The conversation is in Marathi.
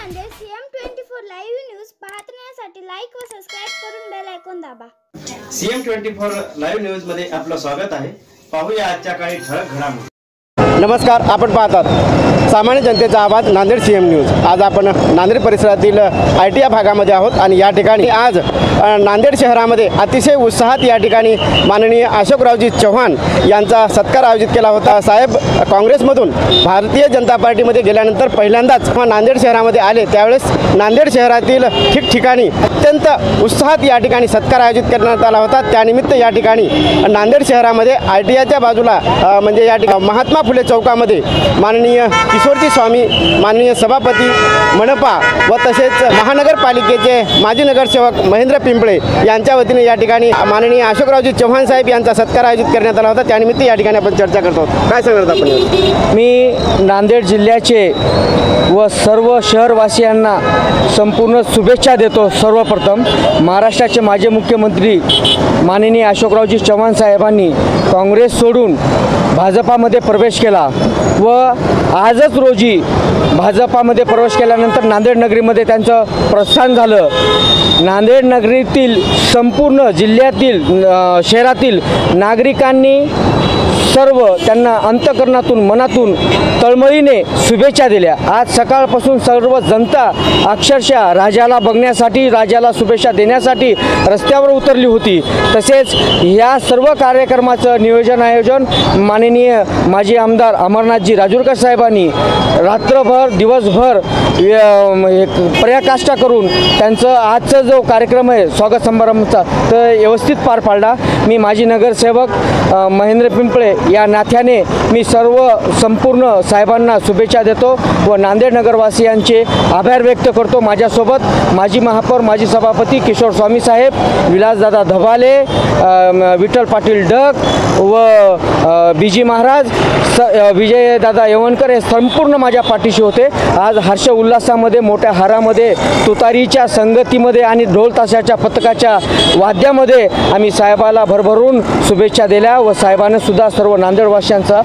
नांदेड CM24 लाईव्ह न्यूज पाहण्यासाठी लाईक व सबस्क्राइब करून बेल आयकॉन दाबा। CM24 लाईव्ह न्यूज मध्ये आपलं स्वागत आहे। पाहूया आजच्या काही ठळक घडामोडी। नमस्कार, आपण पाहतात सामान्य जनतेचा आवाज नांदेड CM न्यूज। आज आपण नांदेड परिसरातील ITI भागामध्ये आहोत आणि या ठिकाणी आज नांदेड शहरामध्ये अतिशय उत्साहात या ठिकाणी माननीय अशोकरावजी चव्हाण यांचा सत्कार आयोजित केला होता। साहेब काँग्रेसमधून भारतीय जनता पार्टीमध्ये गेल्यानंतर पहिल्यांदाच नांदेड शहरामध्ये आले, त्यावेळेस नांदेड शहरातील ठिकठिकाणी अत्यंत उत्साहात या ठिकाणी सत्कार आयोजित करण्यात आला होता। त्यानिमित्त या ठिकाणी नांदेड शहरामध्ये ITIच्या बाजूला म्हणजे या ठिकाणी महात्मा फुले चौकामध्ये माननीय किशोरजी स्वामी, माननीय सभापती मनपा व तसेच महानगरपालिकेचे माजी नगरसेवक महेंद्र पिंपळे यांच्या वतीने या ठिकाणी माननीय अशोकरावजी चव्हाण साहेब यांचा सत्कार आयोजित करण्यात आला होता। त्यानिमित्त या ठिकाणी आपण चर्चा करतो। काय सांगणार आपण? मी नांदेड जिल्ह्याचे व सर्व शहरवासियांना संपूर्ण शुभेच्छा देतो। सर्वप्रथम महाराष्ट्राचे माजी मुख्यमंत्री माननीय अशोकरावजी चव्हाण साहेबांनी काँग्रेस सोडून भाजपामध्ये प्रवेश केला व आजच रोजी भाजपामध्ये प्रवेश केल्यानंतर नांदेड नगरीमध्ये त्यांचं प्रस्थान झालं। नांदेड नगरीतील संपूर्ण जिल्ह्यातील शहरातील नागरिकांनी सर्व त्यांना अंतःकरणातून मनातून तळमळीने शुभेच्छा दिल्या। आज सकाळपासून सर्व जनता अक्षरशः राजाला बघण्यासाठी, राजाला शुभेच्छा देण्यासाठी रस्त्यावर उतरली होती। तसेच या सर्व कार्यक्रमाचं आयोजन माननीय माजी आमदार अमरनाथजी राजूरकर साहेबांनी रात्रभर दिवसभर पराकाष्ठा करून त्यांचं आजचा जो कार्यक्रम आहे स्वागत समारंभाचा तर व्यवस्थित पार पाडला। मी माजी नगरसेवक महेंद्र पिंपळे या नात्याने मी संपूर्ण साहेबांना शुभेच्छा देतो व नांदेड नगरवासियांचे आभार व्यक्त करतो। माझ्यासोबत माजी महापौर, माजी सभापती किशोर स्वामी साहेब, विलासदादा धबाले, विठ्ठल पाटील डक व BG महाराज, विजयदादा यवनकर हे संपूर्ण माझ्या पाठीशी होते। आज हर्ष उल्हासामध्ये, मोठ्या हारामध्ये, तुतारीच्या संगतीमध्ये आणि ढोल ताशाच्या पथकाच्या वाद्यामध्ये आम्ही साहेबाला भरभरून शुभेच्छा दिल्या व साहेबांना सुद्धा सर्व नांदेडवासियांचा